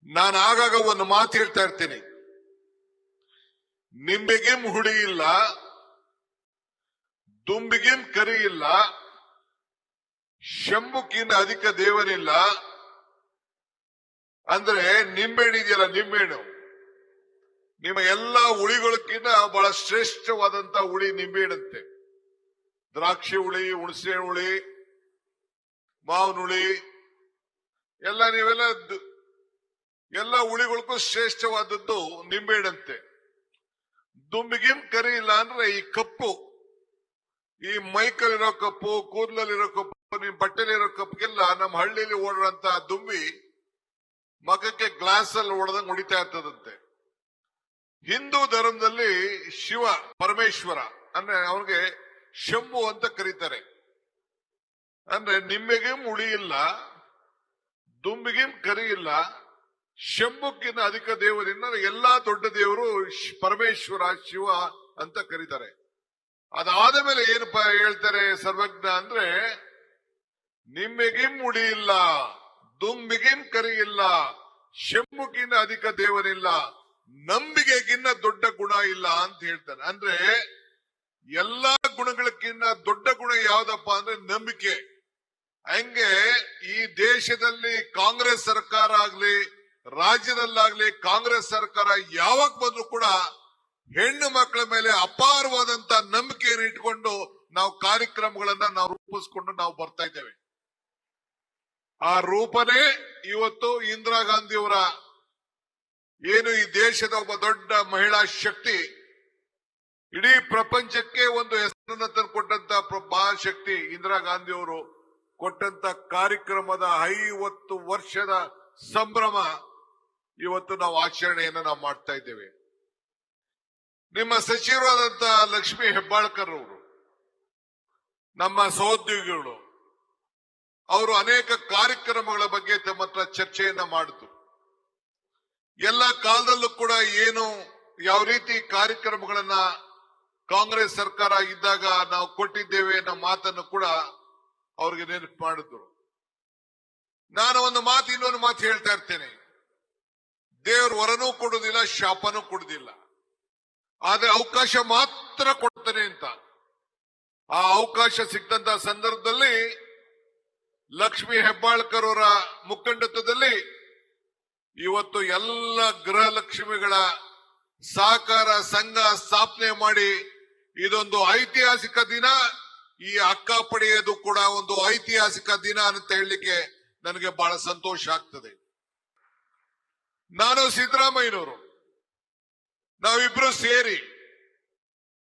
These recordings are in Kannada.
ನಾನು ಆಗಾಗ ಒಂದು ಮಾತು ಹೇಳ್ತಾ ಇರ್ತೀನಿ. ನಿಂಬೆಗೆಂ ಹುಳಿ ಇಲ್ಲ, ದುಂಬಿಗೆಂ ಕರಿ ಇಲ್ಲ, ಶಂಭುಕ್ಕಿಂತ ಅಧಿಕ ದೇವರಿಲ್ಲ. ಅಂದ್ರೆ ನಿಂಬೆಹಣ್ಣು ಇದೆಯಲ್ಲ, ನಿಂಬೆಹಣ್ಣು ನಿಮ್ಮ ಎಲ್ಲಾ ಹುಳಿಗಳಕ್ಕಿಂತ ಬಹಳ ಶ್ರೇಷ್ಠವಾದಂತ ಹುಳಿ ನಿಂಬೆಹಣ್ಣಂತೆ. ದ್ರಾಕ್ಷಿ ಹುಳಿ, ಹುಣಸೆ ಹುಳಿ, ಮಾವಿನ ಹುಳಿ ಎಲ್ಲ ಹುಳಿಗಳಿಗೂ ಶ್ರೇಷ್ಠವಾದದ್ದು ನಿಂಬೆಹಣ್ಣಂತೆ. ದುಂಬಿಗೆಂ ಕರಿ ಇಲ್ಲ ಅಂದ್ರೆ ಈ ಕಪ್ಪು, ಈ ಮೈಕಲ್ಲಿರೋ ಕಪ್ಪು, ಕೂದಲಲ್ಲಿರೋ ಕಪ್ಪು, ನಿಮ್ ಬಟ್ಟೆಲಿರೋ ಕಪ್ಪಿಗೆಲ್ಲ ನಮ್ಮ ಹಳ್ಳಿಯಲ್ಲಿ ಓಡುವಂತ ದುಂಬಿ ಮಗಕ್ಕೆ ಗ್ಲಾಸ್ ಅಲ್ಲಿ ಹೊಡೆದಂಗೆ ಹೊಡಿತಾ ಇರ್ತದಂತೆ. ಹಿಂದೂ ಧರ್ಮದಲ್ಲಿ ಶಿವ ಪರಮೇಶ್ವರ ಅಂದ್ರೆ ಅವನಿಗೆ ಶಂಭು ಅಂತ ಕರೀತಾರೆ. ಅಂದ್ರೆ ನಿಂಬೆಗೆಂ ಹುಳಿ ಇಲ್ಲ, ದುಂಬಿಗೆಂ ಕರಿ ಇಲ್ಲ, ಶಂಭುಕ್ಕಿಂತ ಅಧಿಕ ದೇವರಿಂದ ಎಲ್ಲಾ ದೊಡ್ಡ ದೇವರು ಪರಮೇಶ್ವರ ಶಿವ ಅಂತ ಕರೀತಾರೆ. ಅದಾದ ಮೇಲೆ ಏನಪ್ಪಾ ಹೇಳ್ತಾರೆ ಸರ್ವಜ್ಞ ಅಂದ್ರೆ, ನಿಂಬೆಗೆಂ ಹುಳಿ ಇಲ್ಲ, ದುಂಬಿಗೆಂ ಕರಿ ಇಲ್ಲ, ಶಂಭುಕ್ಕಿಂತ ಅಧಿಕ ದೇವರಿಲ್ಲ, ನಂಬಿಕೆಗಿನ್ನ ದೊಡ್ಡ ಗುಣ ಇಲ್ಲ ಅಂತ ಹೇಳ್ತಾರೆ. ಅಂದ್ರೆ ಎಲ್ಲಾ ಗುಣಗಳಕ್ಕಿಂತ ದೊಡ್ಡ ಗುಣ ಯಾವ್ದಪ್ಪ ಅಂದ್ರೆ ನಂಬಿಕೆ. ಹಂಗೆ ಈ ದೇಶದಲ್ಲಿ ಕಾಂಗ್ರೆಸ್ ಸರ್ಕಾರ ಆಗ್ಲಿ, ರಾಜ್ಯದಲ್ಲಾಗ್ಲಿ ಕಾಂಗ್ರೆಸ್ ಸರ್ಕಾರ ಯಾವಾಗ ಬಂದ್ರು ಕೂಡ ಹೆಣ್ಣು ಮಕ್ಕಳ ಮೇಲೆ ಅಪಾರವಾದಂತ ನಂಬಿಕೆಯನ್ನು ಇಟ್ಕೊಂಡು ನಾವು ಕಾರ್ಯಕ್ರಮಗಳನ್ನ ನಾವು ರೂಪಿಸ್ಕೊಂಡು ನಾವು ಬರ್ತಾ ಇದ್ದೇವೆ. ಆ ರೂಪನೇ ಇವತ್ತು ಇಂದಿರಾ ಗಾಂಧಿಯವರ ಏನು ಈ ದೇಶದ ಒಬ್ಬ ದೊಡ್ಡ ಮಹಿಳಾ ಶಕ್ತಿ, ಇಡೀ ಪ್ರಪಂಚಕ್ಕೆ ಒಂದು ಹೆಸರನ್ನು ತಂದುಕೊಟ್ಟಂತ ಮಹಾಶಕ್ತಿ ಇಂದಿರಾ ಗಾಂಧಿಯವರು ಕೊಟ್ಟಂತ ಕಾರ್ಯಕ್ರಮದ 50 ವರ್ಷದ ಸಂಭ್ರಮ ಇವತ್ತು ನಾವು ಆಚರಣೆಯನ್ನು ನಾವು ಮಾಡ್ತಾ ಇದ್ದೇವೆ. ನಿಮ್ಮ ಸಚಿವರಾದಂತ ಲಕ್ಷ್ಮೀ ಹೆಬ್ಬಾಳ್ಕರ್ ಅವರು, ನಮ್ಮ ಸಹೋದ್ಯೋಗಿಗಳು, ಅವರು ಅನೇಕ ಕಾರ್ಯಕ್ರಮಗಳ ಬಗ್ಗೆ ತಮ್ಮ ಹತ್ರ ಚರ್ಚೆಯನ್ನ ಮಾಡಿದ್ರು. ಎಲ್ಲ ಕಾಲದಲ್ಲೂ ಕೂಡ ಯಾವ ರೀತಿ ಕಾರ್ಯಕ್ರಮಗಳನ್ನ ಕಾಂಗ್ರೆಸ್ ಸರ್ಕಾರ ಇದ್ದಾಗ ನಾವು ಕೊಟ್ಟಿದ್ದೇವೆ ಅನ್ನೋ ಮಾತನ್ನು ಕೂಡ ಅವ್ರಿಗೆ ನೆನಪು ಮಾಡಿದ್ರು. ನಾನು ಒಂದು ಮಾತು ಇನ್ನೊಂದು ಮಾತು ಹೇಳ್ತಾ ಇರ್ತೇನೆ. ದೇವರು ವರನೂ ಕೊಡುವುದಿಲ್ಲ, ಶಾಪನೂ ಕೊಡುವುದಿಲ್ಲ, ಆದ್ರೆ ಅವಕಾಶ ಮಾತ್ರ ಕೊಡ್ತಾನೆ ಅಂತ. ಆ ಅವಕಾಶ ಸಿಕ್ಕಂತ ಸಂದರ್ಭದಲ್ಲಿ ಲಕ್ಷ್ಮೀ ಹೆಬ್ಬಾಳ್ಕರ್ ಅವರ ಮುಖಂಡತ್ವದಲ್ಲಿ ಇವತ್ತು ಎಲ್ಲ ಗೃಹಲಕ್ಷ್ಮಿಗಳ ಸಹಕಾರ ಸಂಘ ಸ್ಥಾಪನೆ ಮಾಡಿ ಇದೊಂದು ಐತಿಹಾಸಿಕ ದಿನ. ಈ ಅಕ್ಕ ಪಡೆಯೋದು ಕೂಡ ಒಂದು ಐತಿಹಾಸಿಕ ದಿನ ಅಂತ ಹೇಳಲಿಕ್ಕೆ ನನಗೆ ಬಹಳ ಸಂತೋಷ ಆಗ್ತದೆ. ನಾನು ಸಿದ್ದರಾಮಯ್ಯನವರು ನಾವಿಬ್ರು ಸೇರಿ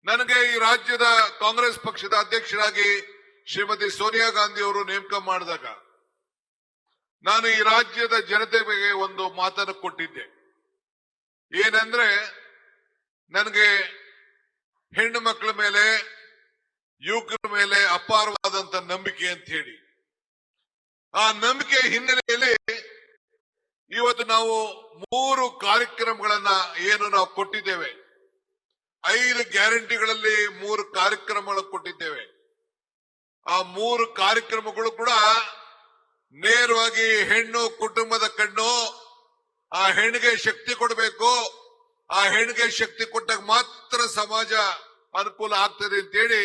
ನನಗೆ ಈ ರಾಜ್ಯದ ಕಾಂಗ್ರೆಸ್ ಪಕ್ಷದ ಅಧ್ಯಕ್ಷರಾಗಿ ಶ್ರೀಮತಿ ಸೋನಿಯಾ ಗಾಂಧಿ ಅವರು ನೇಮಕ ಮಾಡಿದಾಗ ನಾನು ಈ ರಾಜ್ಯದ ಜನತೆಗೆ ಒಂದು ಮಾತನ್ನು ಕೊಟ್ಟಿದ್ದೆ. ಏನಂದ್ರೆ, ನನಗೆ ಹೆಣ್ಣು ಮಕ್ಕಳ ಮೇಲೆ, ಯುವಕರ ಮೇಲೆ ಅಪಾರವಾದಂತ ನಂಬಿಕೆ ಅಂತ ಹೇಳಿ. ಆ ನಂಬಿಕೆ ಹಿನ್ನೆಲೆಯಲ್ಲಿ ಇವತ್ತು ನಾವು 3 ಕಾರ್ಯಕ್ರಮಗಳನ್ನ ನಾವು ಕೊಟ್ಟಿದ್ದೇವೆ. 5 ಗ್ಯಾರಂಟಿಗಳಲ್ಲಿ 3 ಕಾರ್ಯಕ್ರಮಗಳು ಕೊಟ್ಟಿದ್ದೇವೆ. ಆ 3 ಕಾರ್ಯಕ್ರಮಗಳು ಕೂಡ ನೇರವಾಗಿ ಹೆಣ್ಣು ಕುಟುಂಬದ ಕಣ್ಣು. ಆ ಹೆಣ್ಣಿಗೆ ಶಕ್ತಿ ಕೊಡಬೇಕು, ಆ ಹೆಣ್ಣಿಗೆ ಶಕ್ತಿ ಕೊಟ್ಟಾಗ ಮಾತ್ರ ಸಮಾಜ ಅನುಕೂಲ ಆಗ್ತದೆ ಅಂತೇಳಿ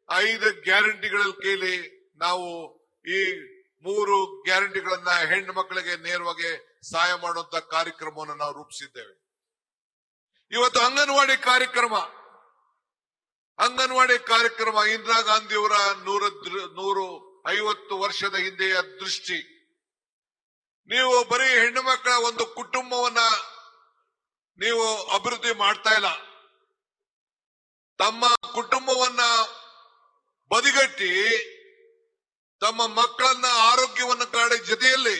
5 ಗ್ಯಾರಂಟಿಗಳಲ್ಲಿ ಕೇಳಿ ನಾವು ಈ 3 ಗ್ಯಾರಂಟಿಗಳನ್ನ ಹೆಣ್ಣು ಮಕ್ಕಳಿಗೆ ನೇರವಾಗಿ ಸಹಾಯ ಮಾಡುವಂತ ಕಾರ್ಯಕ್ರಮವನ್ನು ನಾವು ರೂಪಿಸಿದ್ದೇವೆ. ಇವತ್ತು ಅಂಗನವಾಡಿ ಕಾರ್ಯಕ್ರಮ ಇಂದಿರಾ ಗಾಂಧಿಯವರ 150 ವರ್ಷದ ಹಿಂದೆಯ ದೃಷ್ಟಿ. ನೀವು ಬರೀ ಹೆಣ್ಣು ಮಕ್ಕಳ ಒಂದು ಕುಟುಂಬವನ್ನ ನೀವು ಅಭಿವೃದ್ಧಿ ಮಾಡ್ತಾ ಇಲ್ಲ, ತಮ್ಮ ಕುಟುಂಬವನ್ನ ಬದಿಗಟ್ಟಿ ತಮ್ಮ ಮಕ್ಕಳನ್ನ ಆರೋಗ್ಯವನ್ನು ಕಾಡಿ ಜೊತೆಯಲ್ಲಿ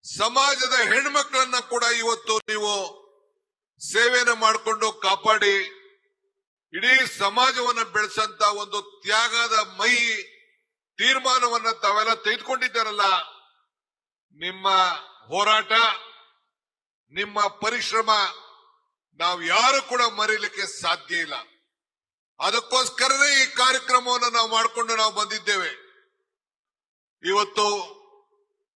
ಸಮಾಜದ ಹೆಣ್ಮಕ್ಳನ್ನ ಕೂಡ ಇವತ್ತು ನೀವು ಸೇವೆಯನ್ನು ಮಾಡಿಕೊಂಡು ಕಾಪಾಡಿ ಇಡೀ ಸಮಾಜವನ್ನ ಬೆಳೆಸಂತ ಒಂದು ತ್ಯಾಗದ ತೀರ್ಮಾನವನ್ನ ತಾವೆಲ್ಲ ತೆಗೆದುಕೊಂಡಿದ್ದಾರಲ್ಲ. ನಿಮ್ಮ ಹೋರಾಟ, ನಿಮ್ಮ ಪರಿಶ್ರಮ ನಾವು ಯಾರು ಕೂಡ ಮರೀಲಿಕ್ಕೆ ಸಾಧ್ಯ ಇಲ್ಲ. ಅದಕ್ಕೋಸ್ಕರನೇ ಈ ಕಾರ್ಯಕ್ರಮವನ್ನು ನಾವು ಮಾಡಿಕೊಂಡು ನಾವು ಬಂದಿದ್ದೇವೆ. ಇವತ್ತು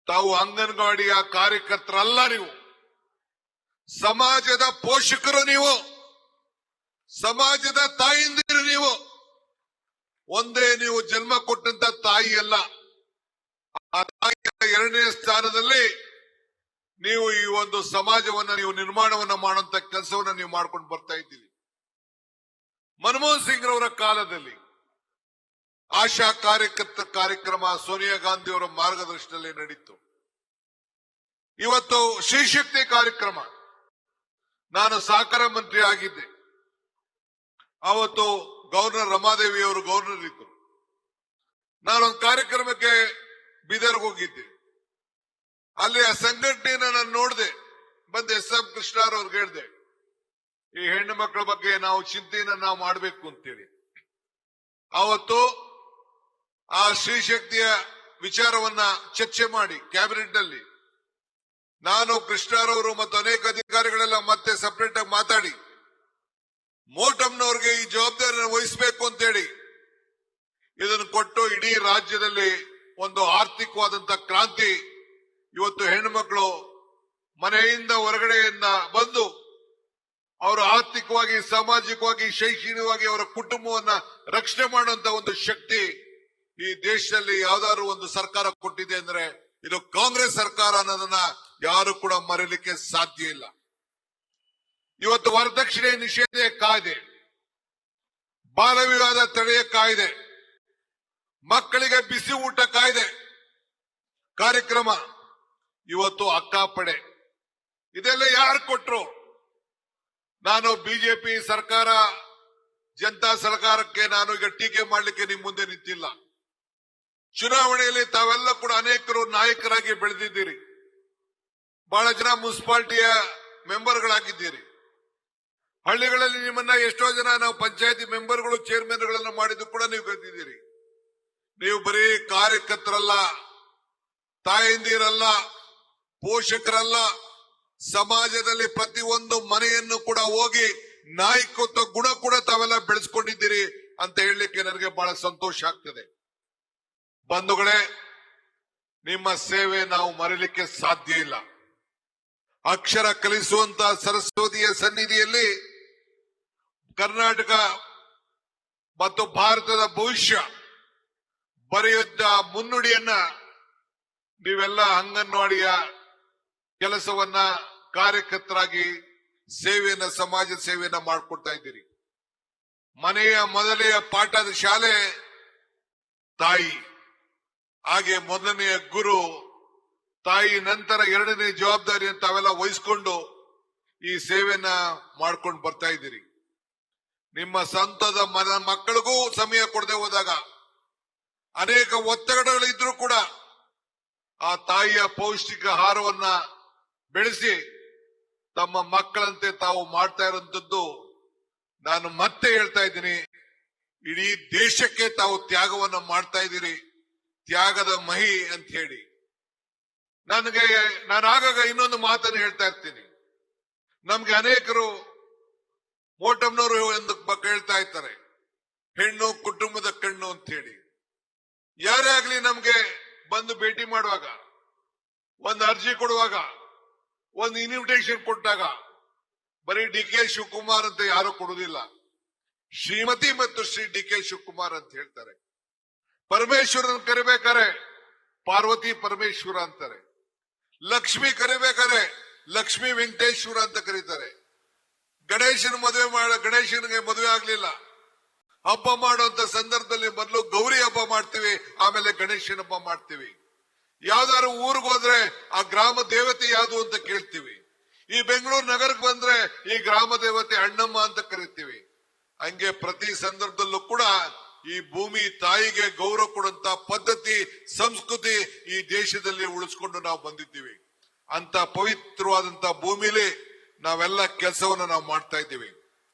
ತಾವು ಅಂಗನವಾಡಿಯ ಕಾರ್ಯಕರ್ತರಲ್ಲ, ನೀವು ಸಮಾಜದ ಪೋಷಕರು, ನೀವು ಸಮಾಜದ ತಾಯಿಂದಿರು. ನೀವು ಒಂದೇ ನೀವು ಜನ್ಮ ಕೊಟ್ಟಂತ ತಾಯಿ ಅಲ್ಲ, ಆ ತಾಯಿಯ ಎರಡನೇ ಸ್ಥಾನದಲ್ಲಿ ನೀವು ಈ ಒಂದು ಸಮಾಜವನ್ನ ನೀವು ನಿರ್ಮಾಣವನ್ನ ಮಾಡುವಂತ ಕೆಲಸವನ್ನ ನೀವು ಮಾಡ್ಕೊಂಡು ಬರ್ತಾ ಇದ್ದೀರಿ. ಮನಮೋಹನ್ ಸಿಂಗ್ ರವರ ಕಾಲದಲ್ಲಿ ಆಶಾ ಕಾರ್ಯಕ್ರಮ ಸೋನಿಯಾ ಗಾಂಧಿ ಅವರ ಮಾರ್ಗದರ್ಶನದಲ್ಲಿ ನಡೀತು. ಇವತ್ತು ಶ್ರೀಶಕ್ತಿ ಕಾರ್ಯಕ್ರಮ, ನಾನು ಸಹಕಾರ ಮಂತ್ರಿ ಆಗಿದ್ದೆ. ಅವತ್ತು ಗವರ್ನರ್ ರಮಾದೇವಿ ಅವರು ಗವರ್ನರ್ ಇದ್ದರು. ನಾನೊಂದು ಕಾರ್ಯಕ್ರಮಕ್ಕೆ ಬೀದರ್ಗೆ ಹೋಗಿದ್ದೆ. ಅಲ್ಲಿ ಆ ಸಂಘಟನೆಯನ್ನ ನಾನು ನೋಡಿದೆ. ಬಂದು ಎಸ್.ಎಂ. ಕೃಷ್ಣರವ್ರಿಗೆ ಹೇಳಿದೆ, ಈ ಹೆಣ್ಣು ಮಕ್ಕಳ ಬಗ್ಗೆ ನಾವು ಚಿಂತೆಯನ್ನ ನಾವು ಮಾಡಬೇಕು ಅಂತೇಳಿ. ಅವತ್ತು ಆ ಶ್ರೀಶಕ್ತಿಯ ವಿಚಾರವನ್ನ ಚರ್ಚೆ ಮಾಡಿ ಕ್ಯಾಬಿನೆಟ್ ನಲ್ಲಿ ನಾನು, ಕೃಷ್ಣರವರು ಮತ್ತು ಅನೇಕ ಅಧಿಕಾರಿಗಳೆಲ್ಲ ಮತ್ತೆ ಸಪರೇಟ್ ಆಗಿ ಮಾತಾಡಿ ಮೋಟಮ್ನವ್ರಿಗೆ ಈ ಜವಾಬ್ದಾರಿಯನ್ನು ವಹಿಸಬೇಕು ಅಂತೇಳಿ ಇದನ್ನು ಕೊಟ್ಟು ಇಡೀ ರಾಜ್ಯದಲ್ಲಿ ಒಂದು ಆರ್ಥಿಕವಾದಂತ ಕ್ರಾಂತಿ. ಇವತ್ತು ಹೆಣ್ಣು ಮಕ್ಕಳು ಮನೆಯಿಂದ ಹೊರಗಡೆಯಿಂದ ಬಂದು ಅವರು ಆರ್ಥಿಕವಾಗಿ, ಸಾಮಾಜಿಕವಾಗಿ, ಶೈಕ್ಷಣಿಕವಾಗಿ ಅವರ ಕುಟುಂಬವನ್ನ ರಕ್ಷಣೆ ಮಾಡುವಂತ ಒಂದು ಶಕ್ತಿ ಈ ದೇಶದಲ್ಲಿ ಯಾವ್ದಾದ್ರು ಒಂದು ಸರ್ಕಾರ ಕೊಟ್ಟಿದೆ ಅಂದ್ರೆ ಇದು ಕಾಂಗ್ರೆಸ್ ಸರ್ಕಾರ ಅನ್ನೋದನ್ನ ಯಾರು ಕೂಡ ಮರೀಲಿಕ್ಕೆ ಸಾಧ್ಯ ಇಲ್ಲ. ಇವತ್ತು ವರದಕ್ಷಿಣೆ ನಿಷೇಧ ಕಾಯ್ದೆ, ಬಾಲ ವಿವಾದ ತಡೆಯ ಕಾಯ್ದೆ, ಮಕ್ಕಳಿಗೆ ಬಿಸಿ ಊಟ ಕಾಯ್ದೆ ಕಾರ್ಯಕ್ರಮ, ಇವತ್ತು ಅಕ್ಕಾಪಡೆ, ಇದೆಲ್ಲ ಯಾರು ಕೊಟ್ರು? ನಾನು ಬಿಜೆಪಿ ಸರ್ಕಾರ, ಜನತಾ ಸರ್ಕಾರಕ್ಕೆ ನಾನು ಈಗ ಟೀಕೆ ಮಾಡಲಿಕ್ಕೆ ನಿಮ್ ಮುಂದೆ ನಿಂತಿಲ್ಲ. ಚುನಾವಣೆಯಲ್ಲಿ ತಾವೆಲ್ಲ ಕೂಡ ಅನೇಕರು ನಾಯಕರಾಗಿ ಬೆಳೆದಿದ್ದೀರಿ. ಬಹಳ ಜನ ಮುನ್ಸಿಪಾಲಿಟಿಯ ಮೆಂಬರ್ಗಳಾಗಿದ್ದೀರಿ. ಹಳ್ಳಿಗಳಲ್ಲಿ ನಿಮ್ಮನ್ನ ಎಷ್ಟೋ ಜನ ನಾವು ಪಂಚಾಯತಿ ಮೆಂಬರ್ಗಳು, ಚೇರ್ಮನ್ಗಳನ್ನ ಮಾಡಿದ್ದು ಕೂಡ ನೀವು ಗೆದ್ದಿದ್ದೀರಿ. ನೀವು ಬರೀ ಕಾರ್ಯಕರ್ತರಲ್ಲ, ತಾಯಂದಿರಲ್ಲ, ಪೋಷಕರಲ್ಲ, ಸಮಾಜದಲ್ಲಿ ಪ್ರತಿಯೊಂದು ಮನೆಯನ್ನು ಕೂಡ ಹೋಗಿ ನಾಯಕತ್ವ ಗುಣ ಕೂಡ ತಾವೆಲ್ಲ ಬೆಳೆಸ್ಕೊಂಡಿದ್ದೀರಿ ಅಂತ ಹೇಳಲಿಕ್ಕೆ ನನಗೆ ಬಹಳ ಸಂತೋಷ ಆಗ್ತದೆ. ಬಂಧುಗಳೇ, ನಿಮ್ಮ ಸೇವೆ ನಾವು ಮರೀಲಿಕ್ಕೆ ಸಾಧ್ಯ ಇಲ್ಲ. ಅಕ್ಷರ ಕಲಿಸುವಂತ ಸರಸ್ವತಿಯ ಸನ್ನಿಧಿಯಲ್ಲಿ ಕರ್ನಾಟಕ ಮತ್ತು ಭಾರತದ ಭವಿಷ್ಯ ಬರೆಯುತ್ತ ಮುನ್ನುಡಿಯನ್ನ ನೀವೆಲ್ಲ ಅಂಗನವಾಡಿಯ ಕೆಲಸವನ್ನ ಕಾರ್ಯಕರ್ತರಾಗಿ ಸೇವೆಯನ್ನ, ಸಮಾಜ ಸೇವೆಯನ್ನ ಮಾಡಿಕೊಡ್ತಾ ಇದ್ದೀರಿ. ಮನೆಯ ಮೊದಲೆಯ ಪಾಠದ ಶಾಲೆ ತಾಯಿ, ಹಾಗೆ ಮೊದಲನೆಯ ಗುರು ತಾಯಿ, ನಂತರ ಎರಡನೇ ಜವಾಬ್ದಾರಿ ಅಂತ ತಾವೆಲ್ಲ ವಹಿಸ್ಕೊಂಡು ಈ ಸೇವೆಯನ್ನ ಮಾಡ್ಕೊಂಡು ಬರ್ತಾ ಇದ್ದೀರಿ. ನಿಮ್ಮ ಸ್ವಂತದ ಮಕ್ಕಳಿಗೂ ಸಮಯ ಕೊಡದೆ ಹೋದಾಗ ಅನೇಕ ಒತ್ತಡಗಳಿದ್ರೂ ಕೂಡ ಆ ತಾಯಿಯ ಪೌಷ್ಟಿಕ ಆಹಾರವನ್ನ ಬೆಳೆಸಿ ತಮ್ಮ ಮಕ್ಕಳಂತೆ ತಾವು ಮಾಡ್ತಾ ಇರುವಂತದ್ದು ನಾನು ಮತ್ತೆ ಹೇಳ್ತಾ ಇದ್ದೀನಿ. ಇಡೀ ದೇಶಕ್ಕೆ ತಾವು ತ್ಯಾಗವನ್ನ ಮಾಡ್ತಾ ಇದ್ದೀರಿ, ತ್ಯಾಗದ ಮಹಿ ಅಂತ ಹೇಳಿ. ನಾನು ಆಗಾಗ ಇನ್ನೊಂದು ಮಾತನ್ನು ಹೇಳ್ತಾ ಇರ್ತೀನಿ. ನಮ್ಗೆ ಅನೇಕರು ಮೋಟಮ್ನವರು ಎಂದು ಹೇಳ್ತಾ ಇರ್ತಾರೆ, ಹೆಣ್ಣು ಕುಟುಂಬದ ಕಣ್ಣು ಅಂತ ಹೇಳಿ. ಯಾರೇ ಆಗ್ಲಿ ನಮ್ಗೆ ಬಂದು ಭೇಟಿ ಮಾಡುವಾಗ, ಒಂದು ಅರ್ಜಿ ಕೊಡುವಾಗ, ಒಂದು ಇನ್ವಿಟೇಷನ್ ಕೊಟ್ಟಾಗ ಬರೀ ಡಿ.ಕೆ. ಶಿವಕುಮಾರ್ ಅಂತ ಯಾರು ಕೊಡುವುದಿಲ್ಲ, ಶ್ರೀಮತಿ ಮತ್ತು ಶ್ರೀ ಡಿ.ಕೆ. ಶಿವಕುಮಾರ್ ಅಂತ ಹೇಳ್ತಾರೆ. ಪರಮೇಶ್ವರನ್ ಕರಿಬೇಕಾರೆ ಪಾರ್ವತಿ ಪರಮೇಶ್ವರ ಅಂತಾರೆ. ಲಕ್ಷ್ಮಿ ಕರಿಬೇಕಾರೆ ಲಕ್ಷ್ಮೀ ವೆಂಕಟೇಶ್ವರ ಅಂತ ಕರೀತಾರೆ. ಗಣೇಶನಿಗೆ ಮದುವೆ ಆಗ್ಲಿಲ್ಲ, ಹಬ್ಬ ಮಾಡುವಂತ ಸಂದರ್ಭದಲ್ಲಿ ಮೊದಲು ಗೌರಿ ಹಬ್ಬ ಮಾಡ್ತೀವಿ, ಆಮೇಲೆ ಗಣೇಶನ ಹಬ್ಬ ಮಾಡ್ತೀವಿ. ಯಾವ್ದಾದ್ರು ಊರಿಗೆ ಹೋದ್ರೆ ಆ ಗ್ರಾಮ ದೇವತೆ ಯಾವುದು ಅಂತ ಕೇಳ್ತೀವಿ. ಈ ಬೆಂಗಳೂರು ನಗರಕ್ಕೆ ಬಂದ್ರೆ ಈ ಗ್ರಾಮ ದೇವತೆ ಅಣ್ಣಮ್ಮ ಅಂತ ಕರಿತೀವಿ. ಹಂಗೆ ಪ್ರತಿ ಸಂದರ್ಭದಲ್ಲೂ ಕೂಡ ಈ ಭೂಮಿ ತಾಯಿಗೆ ಗೌರವ ಕೊಡುವಂತ ಪದ್ಧತಿ, ಸಂಸ್ಕೃತಿ ಈ ದೇಶದಲ್ಲಿ ಉಳಿಸ್ಕೊಂಡು ನಾವು ಬಂದಿದ್ದೀವಿ. ಅಂತ ಪವಿತ್ರವಾದಂತ ಭೂಮಿಲಿ ನಾವೆಲ್ಲ ಕೆಲಸವನ್ನು ನಾವು ಮಾಡ್ತಾ ಇದ್ದೀವಿ.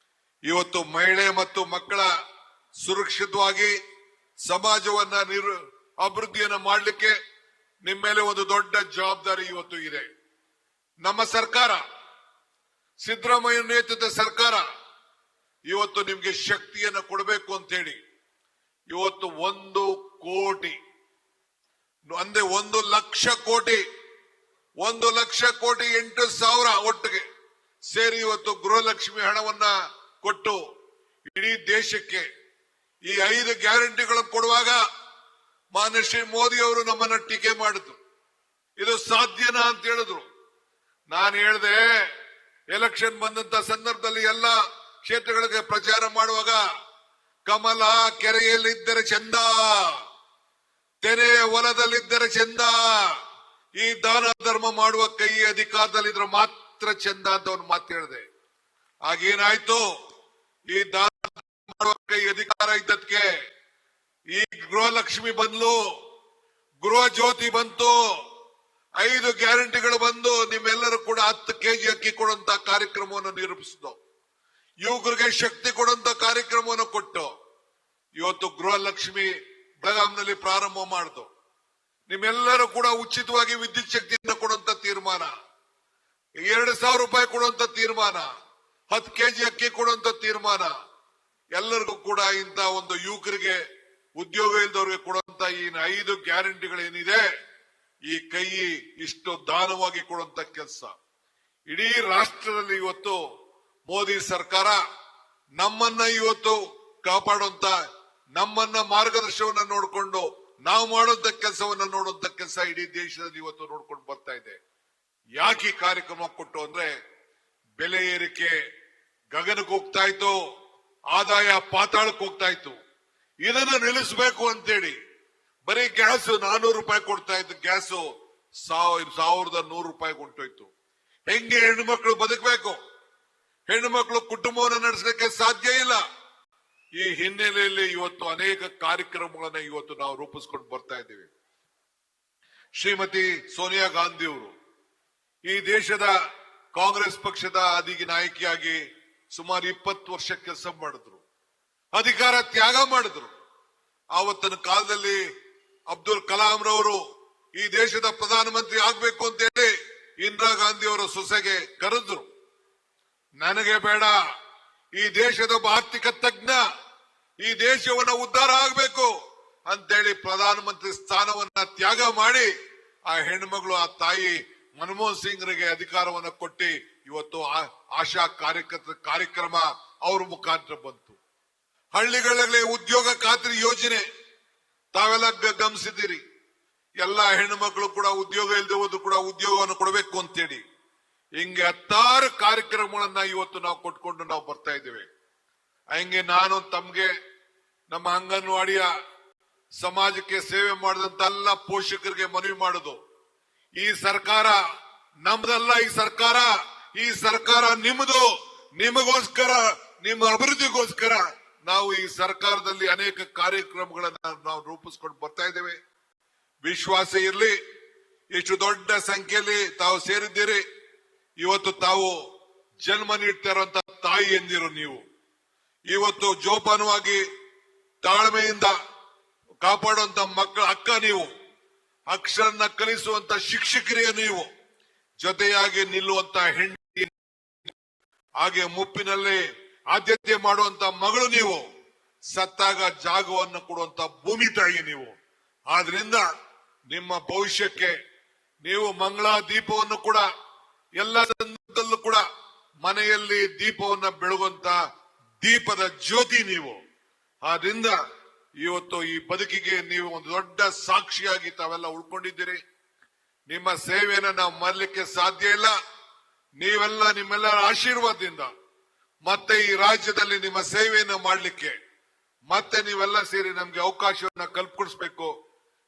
ಇವತ್ತು ಮಹಿಳೆ ಮತ್ತು ಮಕ್ಕಳ ಸುರಕ್ಷಿತವಾಗಿ ಸಮಾಜವನ್ನ ಅಭಿವೃದ್ಧಿಯನ್ನ ಮಾಡಲಿಕ್ಕೆ ನಿಮ್ಮ ಮೇಲೆ ಒಂದು ದೊಡ್ಡ ಜವಾಬ್ದಾರಿ ಇವತ್ತು ಇದೆ. ನಮ್ಮ ಸರ್ಕಾರ, ಸಿದ್ದರಾಮಯ್ಯ ನೇತೃತ್ವದ ಸರ್ಕಾರ ಇವತ್ತು ನಿಮ್ಗೆ ಶಕ್ತಿಯನ್ನು ಕೊಡಬೇಕು ಅಂತ ಹೇಳಿ ಇವತ್ತು 1 ಕೋಟಿ ಅಂದೆ 1,00,000 ಕೋಟಿ 1,08,000 ಒಟ್ಟಿಗೆ ಸೇರಿ ಇವತ್ತು ಗೃಹಲಕ್ಷ್ಮಿ ಹಣವನ್ನ ಕೊಟ್ಟು ಇಡೀ ದೇಶಕ್ಕೆ ಈ 5 ಗ್ಯಾರಂಟಿಗಳನ್ನು ಕೊಡುವಾಗ ಮಾನ್ಯ ಶ್ರೀ ಮೋದಿ ಅವರು ನಮ್ಮನ್ನ ಟೀಕೆ ಮಾಡಿದ್ರು. ಇದು ಸಾಧ್ಯನಾ ಅಂತ ಹೇಳಿದ್ರು. ನಾನು ಹೇಳಿದೆ, ಎಲೆಕ್ಷನ್ ಬಂದಂತ ಸಂದರ್ಭದಲ್ಲಿ ಎಲ್ಲ ಕ್ಷೇತ್ರಗಳಿಗೆ ಪ್ರಚಾರ ಮಾಡುವಾಗ ಕಮಲ ಕೆರೆಯಲ್ಲಿದ್ದರೆ ಚಂದ, ತೆರೆಯ ಹೊಲದಲ್ಲಿದ್ದರೆ ಚಂದ, ಈ ದಾನ ಧರ್ಮ ಮಾಡುವ ಕೈ ಅಧಿಕಾರದಲ್ಲಿದ್ರೆ ಮಾತ್ರ ಚಂದ ಅಂತ ಒಂದು ಮಾತು ಹೇಳಿದೆ. ಆಗೇನಾಯ್ತು? ಈ ದಾನ ಮಾಡುವ ಕೈ ಅಧಿಕಾರ ಇದ್ದದ್ಕೆ ಈ ಗೃಹಲಕ್ಷ್ಮಿ ಬಂದ್ಲು, ಗೃಹ ಜ್ಯೋತಿ ಬಂತು, 5 ಗ್ಯಾರಂಟಿಗಳು ಬಂದು ನಿಮ್ಮೆಲ್ಲರೂ ಕೂಡ 10 ಕೆಜಿ ಅಕ್ಕಿ ಕೊಡುವಂತ ಕಾರ್ಯಕ್ರಮವನ್ನು ನಿರೂಪಿಸಿದ್ದು, ಯುವಕರಿಗೆ ಶಕ್ತಿ ಕೊಡುವಂತ ಕಾರ್ಯಕ್ರಮವನ್ನು ಕೊಟ್ಟು ಇವತ್ತು ಗೃಹಲಕ್ಷ್ಮಿ ಬೆಳಗಾಂನಲ್ಲಿ ಪ್ರಾರಂಭ ಮಾಡಿತು. ನಿಮ್ಮೆಲ್ಲರೂ ಕೂಡ ಉಚಿತವಾಗಿ ವಿದ್ಯುತ್ ಶಕ್ತಿಯನ್ನು ಕೊಡುವಂತ ತೀರ್ಮಾನ, 2,000 ರೂಪಾಯಿ ಕೊಡುವಂತ ತೀರ್ಮಾನ, 10 ಕೆಜಿ ಅಕ್ಕಿ ಕೊಡುವಂತ ತೀರ್ಮಾನ, ಎಲ್ಲರಿಗೂ ಕೂಡ ಇಂತ ಒಂದು ಯುವಕರಿಗೆ ಉದ್ಯೋಗ ಇಲ್ಲದವ್ರಿಗೆ ಕೊಡುವಂತ ಈ 5 ಗ್ಯಾರಂಟಿಗಳೇನಿದೆ, ಈ ಕೈ ಇಷ್ಟು ದಾನವಾಗಿ ಕೊಡುವಂತ ಕೆಲಸ ಇಡೀ ರಾಷ್ಟ್ರದಲ್ಲಿ ಇವತ್ತು ಮೋದಿ ಸರ್ಕಾರ ನಮ್ಮನ್ನ ಇವತ್ತು ಕಾಪಾಡುವಂತ, ನಮ್ಮನ್ನ ಮಾರ್ಗದರ್ಶನವನ್ನ ನೋಡಿಕೊಂಡು ನಾವು ಮಾಡುವಂತ ಕೆಲಸವನ್ನ ನೋಡುವಂತ ಕೆಲಸ ಇಡೀ ದೇಶದಲ್ಲಿ ಇವತ್ತು ನೋಡ್ಕೊಂಡು ಬರ್ತಾ ಇದೆ. ಯಾಕೆ ಈ ಕಾರ್ಯಕ್ರಮ ಕೊಟ್ಟು ಅಂದ್ರೆ, ಬೆಲೆ ಏರಿಕೆ ಗಗನಕ್ಕೆ ಹೋಗ್ತಾ ಇತ್ತು, ಆದಾಯ ಪಾತಾಳಕ್ಕೆ ಹೋಗ್ತಾ ಇತ್ತು. ಇದನ್ನ ನಿಲ್ಲಿಸಬೇಕು ಅಂತೇಳಿ ಬರೀ ಗ್ಯಾಸ್ 400 ರೂಪಾಯಿ ಕೊಡ್ತಾ ಇದ್ದು ಗ್ಯಾಸ್ 1,100 ರೂಪಾಯಿ ಹೊಂಟೋಯ್ತು. ಹೆಂಗೆ ಹೆಣ್ಣು ಮಕ್ಕಳು ಬದುಕಬೇಕು? ಹೆಣ್ಣು ಮಕ್ಕಳು ಕುಟುಂಬವನ್ನು ನಡೆಸಲಿಕ್ಕೆ ಸಾಧ್ಯ ಇಲ್ಲ. ಈ ಹಿನ್ನೆಲೆಯಲ್ಲಿ ಇವತ್ತು ಅನೇಕ ಕಾರ್ಯಕ್ರಮಗಳನ್ನ ಇವತ್ತು ನಾವು ರೂಪಿಸ್ಕೊಂಡು ಬರ್ತಾ ಇದ್ದೀವಿ. ಶ್ರೀಮತಿ ಸೋನಿಯಾ ಗಾಂಧಿ ಅವರು ಈ ದೇಶದ ಕಾಂಗ್ರೆಸ್ ಪಕ್ಷದ ಅಧಿಕ ನಾಯಕಿಯಾಗಿ ಸುಮಾರು 20 ವರ್ಷ ಕೆಲಸ ಮಾಡಿದ್ರು, ಅಧಿಕಾರ ತ್ಯಾಗ ಮಾಡಿದ್ರು. ಆವತ್ತಿನ ಕಾಲದಲ್ಲಿ ಅಬ್ದುಲ್ ಕಲಾಂ ರವರು ಈ ದೇಶದ ಪ್ರಧಾನಮಂತ್ರಿ ಆಗ್ಬೇಕು ಅಂತ ಹೇಳಿ ಇಂದಿರಾ ಗಾಂಧಿ ಅವರ ಸೊಸೆಗೆ ಕರೆದ್ರು. ನನಗೆ ಬೇಡ, ಈ ದೇಶದ ಆರ್ಥಿಕ ತಜ್ಞ, ಈ ದೇಶವನ್ನ ಉದ್ಧಾರ ಆಗಬೇಕು ಅಂತೇಳಿ ಪ್ರಧಾನಮಂತ್ರಿ ಸ್ಥಾನವನ್ನ ತ್ಯಾಗ ಮಾಡಿ ಆ ಹೆಣ್ಮಗಳು, ಆ ತಾಯಿ ಮನಮೋಹನ್ ಸಿಂಗ್ರಿಗೆ ಅಧಿಕಾರವನ್ನ ಕೊಟ್ಟು ಇವತ್ತು ಆಶಾ ಕಾರ್ಯಕ್ರಮ ಅವ್ರ ಮುಖಾಂತರ ಬಂತು. ಹಳ್ಳಿಗಳಲ್ಲಿ ಉದ್ಯೋಗ ಖಾತ್ರಿ ಯೋಜನೆ ತಾವೆಲ್ಲ ಗಮನಿಸಿದ್ದೀರಿ. ಎಲ್ಲಾ ಹೆಣ್ಣು ಮಕ್ಕಳು ಕೂಡ ಉದ್ಯೋಗ ಇಲ್ಲದೆ ಹೋದ್ರು ಕೂಡ ಉದ್ಯೋಗವನ್ನು ಕೊಡಬೇಕು ಅಂತೇಳಿ ಹಿಂಗೆ 10 ಕಾರ್ಯಕ್ರಮಗಳನ್ನ ಇವತ್ತು ನಾವು ಕೊಟ್ಕೊಂಡು ನಾವು ಬರ್ತಾ ಇದ್ದೇವೆ. ಹಂಗೆ ನಾನು ತಮ್ಗೆ ನಮ್ಮ ಅಂಗನವಾಡಿಯ ಸಮಾಜಕ್ಕೆ ಸೇವೆ ಮಾಡಿದಂತ ಎಲ್ಲ ಪೋಷಕರಿಗೆ ಮನವಿ ಮಾಡೋದು, ಈ ಸರ್ಕಾರ ನಮ್ದಲ್ಲ, ಈ ಸರ್ಕಾರ ನಿಮ್ಮದು, ನಿಮಗೋಸ್ಕರ, ನಿಮ್ಮ ಅಭಿವೃದ್ಧಿಗೋಸ್ಕರ ನಾವು ಈ ಸರ್ಕಾರದಲ್ಲಿ ಅನೇಕ ಕಾರ್ಯಕ್ರಮಗಳನ್ನ ನಾವು ರೂಪಿಸ್ಕೊಂಡು ಬರ್ತಾ ಇದ್ದೇವೆ. ವಿಶ್ವಾಸ ಇರಲಿ, ಇಷ್ಟು ದೊಡ್ಡ ಸಂಖ್ಯೆಯಲ್ಲಿ ತಾವು ಸೇರಿದ್ದೀರಿ. ಇವತ್ತು ತಾವು ಜನ್ಮ ನೀಡ್ತಾ ಇರುವಂತ ತಾಯಿ ಎಂದಿರು ನೀವು, ಇವತ್ತು ಜೋಪಾನವಾಗಿ ತಾಳ್ಮೆಯಿಂದ ಕಾಪಾಡುವಂತ ಮಕ್ಕಳ ಅಕ್ಕ ನೀವು, ಅಕ್ಷರನ್ನ ಕಲಿಸುವಂತ ಶಿಕ್ಷಕರೇ ನೀವು, ಜೊತೆಯಾಗಿ ನಿಲ್ಲುವಂತ ಹೆಂಡತಿ, ಹಾಗೆ ಮುಪ್ಪಿನಲ್ಲಿ ಆದ್ಯತೆ ಮಾಡುವಂತ ಮಗಳು ನೀವು, ಸತ್ತಾಗ ಜಾಗವನ್ನು ಕೊಡುವಂತ ಭೂಮಿ ತಾಯಿ ನೀವು. ಆದ್ರಿಂದ ನಿಮ್ಮ ಭವಿಷ್ಯಕ್ಕೆ ನೀವು ಮಂಗಳಾ ದೀಪವನ್ನು ಕೂಡ ಎಲ್ಲ ಸಂದರ್ಭದಲ್ಲೂ ಕೂಡ ಮನೆಯಲ್ಲಿ ದೀಪವನ್ನ ಬೆಳಗುವಂತ ದೀಪದ ಜ್ಯೋತಿ ನೀವು. ಆದ್ರಿಂದ ಇವತ್ತು ಈ ಬದುಕಿಗೆ ನೀವು ಒಂದು ದೊಡ್ಡ ಸಾಕ್ಷಿಯಾಗಿ ತಾವೆಲ್ಲ ಉಳ್ಕೊಂಡಿದ್ದೀರಿ. ನಿಮ್ಮ ಸೇವೆಯನ್ನು ನಾವು ಮರಲಿಕ್ಕೆ ಸಾಧ್ಯ ಇಲ್ಲ. ನೀವೆಲ್ಲ ನಿಮ್ಮೆಲ್ಲರ ಆಶೀರ್ವಾದದಿಂದ ಮತ್ತೆ ಈ ರಾಜ್ಯದಲ್ಲಿ ನಿಮ್ಮ ಸೇವೆಯನ್ನು ಮಾಡಲಿಕ್ಕೆ ಮತ್ತೆ ನೀವೆಲ್ಲ ಸೇರಿ ನಮ್ಗೆ ಅವಕಾಶವನ್ನ ಕಲ್ಪಿಸ್ಬೇಕು.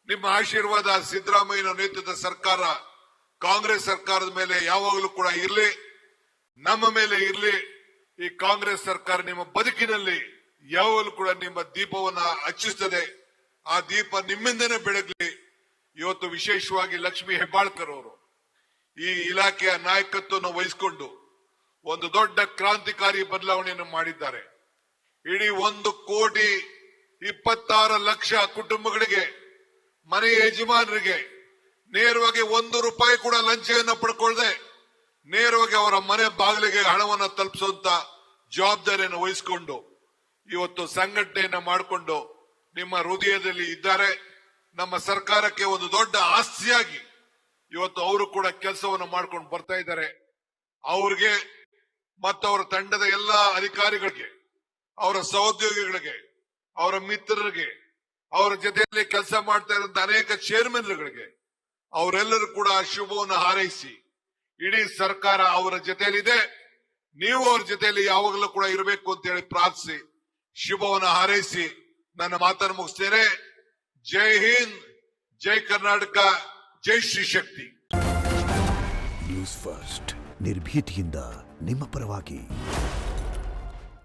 ನಿಮ್ಮ ಆಶೀರ್ವಾದ ಸಿದ್ದರಾಮಯ್ಯ ನೇತೃತ್ವದ ಸರ್ಕಾರ, ಕಾಂಗ್ರೆಸ್ ಸರ್ಕಾರದ ಮೇಲೆ ಯಾವಾಗಲೂ ಕೂಡ ಇರಲಿ, ನಮ್ಮ ಮೇಲೆ ಇರಲಿ. ಈ ಕಾಂಗ್ರೆಸ್ ಸರ್ಕಾರ ನಿಮ್ಮ ಬದುಕಿನಲ್ಲಿ ಯಾವಾಗಲೂ ಕೂಡ ನಿಮ್ಮ ದೀಪವನ್ನ ಹಚ್ಚಿಸ್ತದೆ. ಆ ದೀಪ ನಿಮ್ಮಿಂದನೇ ಬೆಳಗಲಿ. ಇವತ್ತು ವಿಶೇಷವಾಗಿ ಲಕ್ಷ್ಮೀ ಹೆಬ್ಬಾಳ್ಕರ್ ಅವರು ಈ ಇಲಾಖೆಯ ನಾಯಕತ್ವವನ್ನು ವಹಿಸಿಕೊಂಡು ಒಂದು ದೊಡ್ಡ ಕ್ರಾಂತಿಕಾರಿ ಬದಲಾವಣೆಯನ್ನು ಮಾಡಿದ್ದಾರೆ. ಇಡೀ 1,26,00,000 ಕುಟುಂಬಗಳಿಗೆ, ಮನೆ ಯಜಮಾನರಿಗೆ ನೇರವಾಗಿ 1 ರೂಪಾಯಿ ಕೂಡ ಲಂಚವನ್ನು ಪಡ್ಕೊಳ್ಳದೆ ನೇರವಾಗಿ ಅವರ ಮನೆ ಬಾಗಿಲಿಗೆ ಹಣವನ್ನು ತಲುಪಿಸುವಂತ ಜವಾಬ್ದಾರಿಯನ್ನು ವಹಿಸಿಕೊಂಡು ಇವತ್ತು ಸಂಘಟನೆಯನ್ನ ಮಾಡಿಕೊಂಡು ನಿಮ್ಮ ಹೃದಯದಲ್ಲಿ ಇದ್ದಾರೆ. ನಮ್ಮ ಸರ್ಕಾರಕ್ಕೆ ಒಂದು ದೊಡ್ಡ ಆಸ್ತಿಯಾಗಿ ಇವತ್ತು ಅವರು ಕೂಡ ಕೆಲಸವನ್ನು ಮಾಡ್ಕೊಂಡು ಬರ್ತಾ ಇದ್ದಾರೆ. ಅವ್ರಿಗೆ ಮತ್ತು ಅವರ ತಂಡದ ಎಲ್ಲ ಅಧಿಕಾರಿಗಳಿಗೆ, ಅವರ ಸಹೋದ್ಯೋಗಿಗಳಿಗೆ, ಅವರ ಮಿತ್ರರಿಗೆ, ಅವರ ಜೊತೆಯಲ್ಲಿ ಕೆಲಸ ಮಾಡ್ತಾ ಇರುವಂತ ಅನೇಕ ಚೇರ್ಮನ್ಗಳಿಗೆ ಅವರೆಲ್ಲರೂ ಕೂಡ ಶುಭವನ್ನು ಹಾರೈಸಿ, ಇಡೀ ಸರ್ಕಾರ ಅವರ ಜೊತೆಯಲ್ಲಿದೆ, ನೀವು ಅವ್ರ ಜೊತೆಯಲ್ಲಿ ಯಾವಾಗಲೂ ಕೂಡ ಇರಬೇಕು ಅಂತ ಹೇಳಿ ಪ್ರಾರ್ಥಿಸಿ ಶುಭವನ್ನು ಹಾರೈಸಿ ನನ್ನ ಮಾತನ್ನು ಮುಗಿಸ್ತೇನೆ. ಜೈ ಹಿಂದ್, ಜೈ ಕರ್ನಾಟಕ, ಜೈ ಶ್ರೀ ಶಕ್ತಿ. ನ್ಯೂಸ್ ಫಸ್ಟ್ ನಿರ್ಭೀತಿಯಿಂದ ನಿಮ್ಮ ಪರವಾಗಿ.